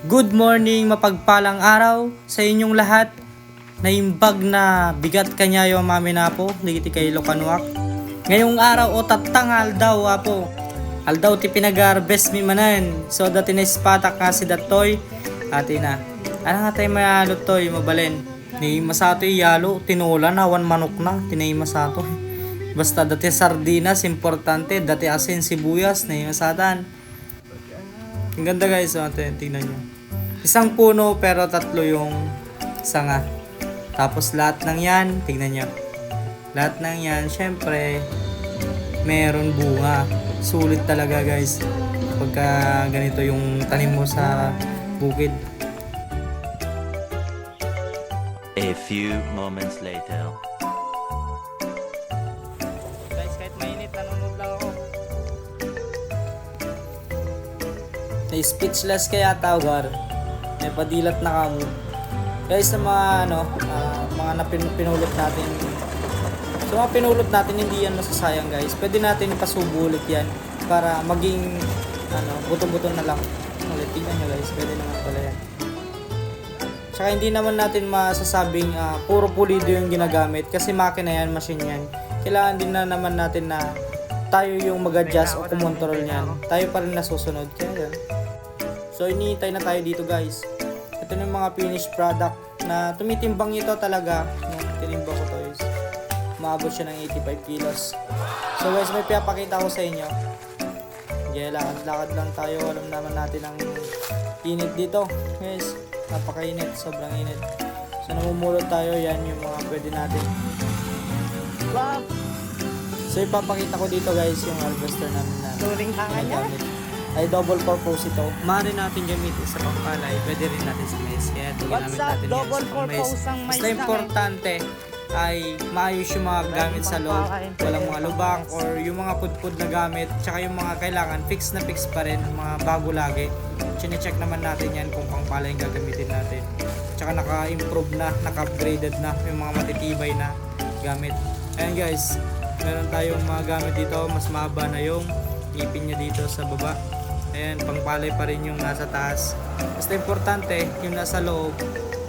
Good morning, mapagpalang araw sa inyong lahat. Naimbag na bigat kanyayo mami na po, ligiti kay Lokanuak. Ngayong araw o tatangal daw apo. Aldaw ti pinagarbes mi manan. So dati na ispatak nga si datoy. Ati na. Ano nga tayo mayalo toy, mabalen. Ni masato yalo, tinola na, wan manok na, tinay masato. Basta dati sardinas, importante, dati asin, sibuyas, na masatan. Ang ganda guys, tingnan nyo. Isang puno pero tatlo yung sanga. Tapos lahat ng yan, tingnan nyo. Lahat ng yan, syempre, meron bunga. Sulit talaga guys. Pagka ganito yung tanim mo sa bukid. A few moments later. Guys, kahit mainit, nanonood lang ako. Na-speechless kaya tawgar. May padilat na kamo. Guys, sa mga mga pinulot natin. So mga pinulot natin, hindi yan masasayang guys. Pwede natin ipasubo ulit yan para maging buto-buto na lang. Ulit, tingnan nyo guys, pwede naman pala yan. Tsaka hindi naman natin masasabing puro pulido yung ginagamit kasi makina yan, machine yan. Kailangan din na naman natin na tayo yung mag-adjust o kumontrol niyan. Tayo pa rin nasusunod. Kaya yan. So iniintay na tayo dito guys. Ito na yung mga finished product na tumitimbang ito talaga. Nung tinimbang ko to is maabot siya ng 85 kilos. So guys, may pinapakita ko sa inyo. Yeah, lakad-lakad lang tayo. Alam naman natin ang init dito. Guys, napakainit. Sobrang init. So namumulot tayo. Yan yung mga pwede natin. Wow! So ipapakita ko dito guys yung harvester namin na Turing hanga niya. ay double purpose ito. Maaari natin gamitin sa pangpalay, pwede rin natin sa mais. Kaya ito ginamit natin Double sa pang-mais. purpose ang mais Basta importante ay maayos yung mga gamit sa loob. Walang mga lubak or yung mga pudpud na gamit. Tsaka yung mga kailangan, fix na fix pa rin. Mga bago lagi. Chine-check naman natin yan kung pangpalay yung gagamitin natin. Tsaka naka-improve na, naka-upgraded na yung mga matitibay na gamit. Ayan guys, meron tayong mga gamit dito. Mas mahaba na yung ngipin niya dito sa baba. Ayan, pangpalay pa rin yung nasa taas. Basta importante, yung nasa loob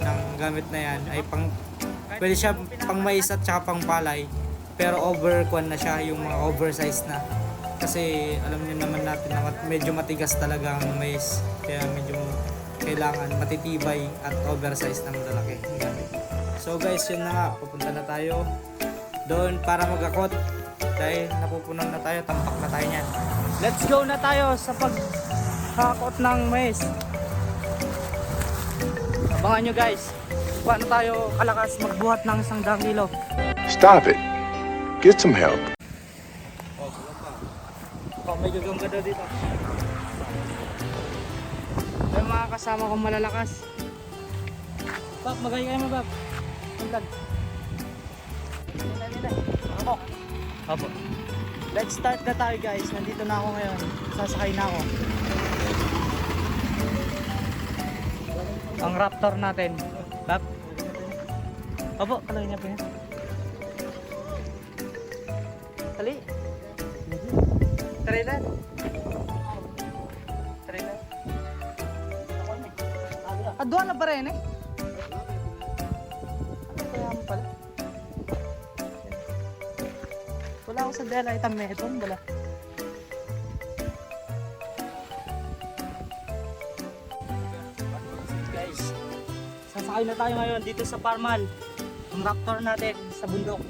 ng gamit na yan ay pwede siya pang mais at saka pang palay. Pero overquan na siya, yung mga oversize na. Kasi alam niyo naman natin na medyo matigas talaga ang mais. Kaya medyo kailangan matitibay at oversize na malalaki yung gamit. So guys, yun na nga. Pupunta na tayo doon para mag-akot. Dahil napupunan na tayo, tampak na tayo niyan. Let's go na tayo sa pag-hakot ng mais. Abangan nyo guys. Paano tayo kalakas magbuhat ng 100 kilo. Stop it. Get some help. May gagamba daw dito. May mga kasama kong malalakas. Bak, magay kayo mo bak. Vlog. Ako. Opo. Let's start na tayo guys. Nandito na ako ngayon. Sasakay na ako. Ang Raptor natin. Bak. Opo, talay niya po yan. Tali. Trailer. Trailer. Doon na pa rin eh. Ano kaya mo pala? Wala ako sa dela itang meton. Wala. Guys, sasakay na tayo ngayon dito sa Parmal. Ang Raptor natin sa bundok.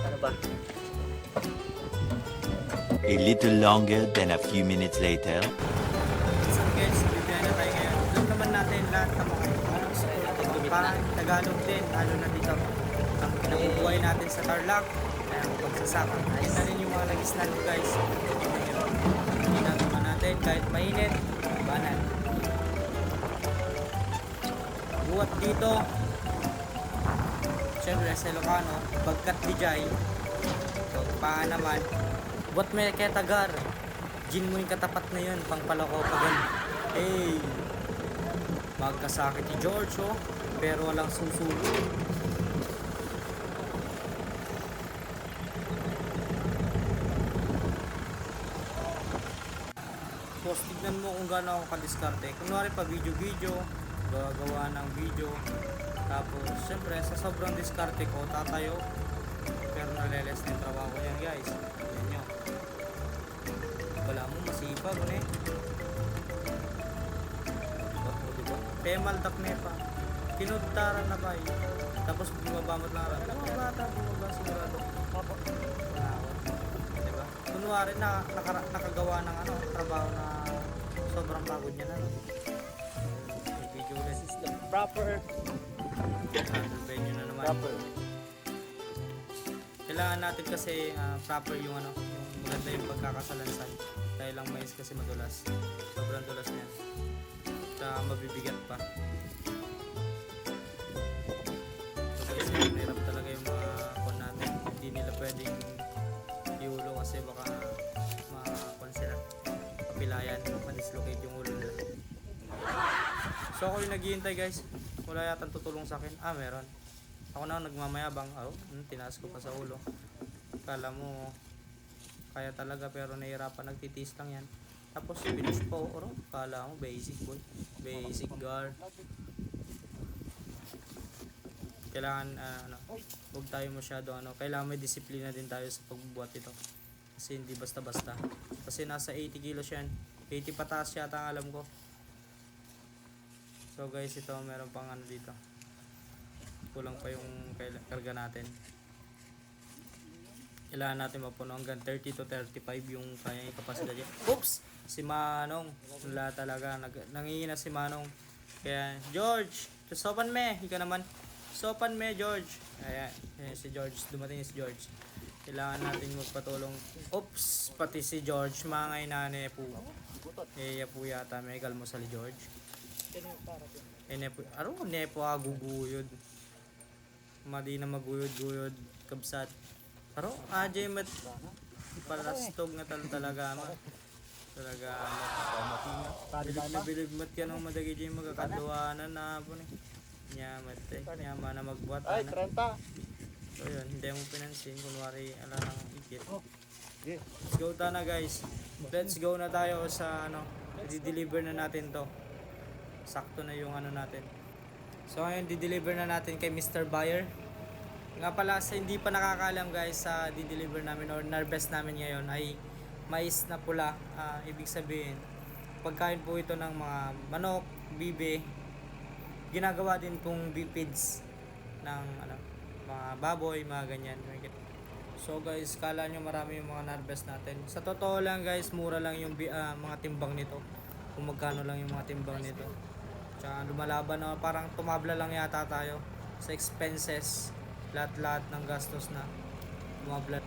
Ano ba? A little longer than a few minutes later. So guys, bibigyan na tayo ngayon. Alam naman natin lahat ng mga Tagalog din, lalo na dito. Ang kinabubuhay natin sa Tarlac, ay ang pagsasaka. Ayun na rin yung mga lagisnan ko guys. Hindi na naman natin kahit mainit, banan. Buhat dito, syempre sa Ilocano, bagkat bijay. So, paa naman, buhat may kaya tagar. Gin mo yung katapat na yun, pang palako pagan. Hey! Magkasakit ni George, oh. Pero walang susulo. So Tapos tignan mo kung gaano ako kadiskarte. Kunwari pa video-video, gawa ng video. Tapos syempre sa sobrang diskarte ko, tatayo. Pero naleles na yung trabaho ko yan guys. Yan nyo. Wala mo masipag eh. Diba? Pemaltak nepa. Kinudtaran na ba eh. Tapos bumabamot lang rin. Mga bata, bumaba sigurado. Wala ako. Diba? Kunwari nakagawa ng trabaho na sobrang pagod niya na. May video ulit. This is the proper. Handle venue na naman. Proper. Kailangan natin kasi proper yung yung maganda yung pagkakasalansan. Dahil lang mais kasi madulas. Sobrang dulas niyan. Tsaka mabibigat pa. So guys, mahirap talaga yung mga kon natin. Hindi nila pwedeng iulo kasi baka makakon sila. Kapilayan, manislocate yung ulo nila. So ako yung naghihintay guys. Wala yatang tutulong sa akin. Meron. Ako na nagmamayabang. Tinaas ko pa sa ulo. Kala mo kaya talaga pero nahihirapan, nagtitiis lang yan. Tapos finish pa oro. Kala mo basic boy. Basic guard. Kailangan huwag tayo masyado kailangan may disiplina din tayo sa pagbubuhat ito. Kasi hindi basta-basta. Kasi nasa 80 kilos yan. 80 pataas yata ang alam ko. So guys, ito meron pang dito. Kulang pa yung karga natin. Kailangan natin mapuno hanggang 30 to 35 yung kanyang kapasidad niya. Oops! Si Manong. Wala talaga. Nangihina si Manong. Kaya, George! Sopan me! Ika naman. Sopan me, George! Ayan si George. Dumating si George. Kailangan natin magpatulong. Oops! Pati si George. Mga inane po. Po yata. May kalmusal George. Nepo aguguyod. Madi na maguyod-guyod. Kabsat. Pero, ajay mat palastog na talaga ma. Talaga bilib mat ka nung madagi dyan magkakaduanan na po ni. Nyamat nyama na magbuhat Ay, na. 30. So yun, hindi mo pinansin. Kunwari, ala nang ikit. Okay. Let's go na guys. Let's go na tayo sa i-deliver na natin to. Sakto na yung natin. So ngayon, di-deliver na natin kay Mr. Buyer. Nga pala, sa hindi pa nakakaalam guys, sa di-deliver namin or harvest namin ngayon ay mais na pula. Ibig sabihin, pagkain po ito ng mga manok, bibe. Ginagawa din pong bipids ng mga baboy, mga ganyan. So guys, kala nyo marami yung mga harvest natin. Sa totoo lang guys, mura lang yung mga timbang nito. Kung magkano lang yung mga timbang nito. Tsaka lumalaban na parang tumabla lang yata tayo sa expenses. Lahat-lahat ng gastos na tumabla.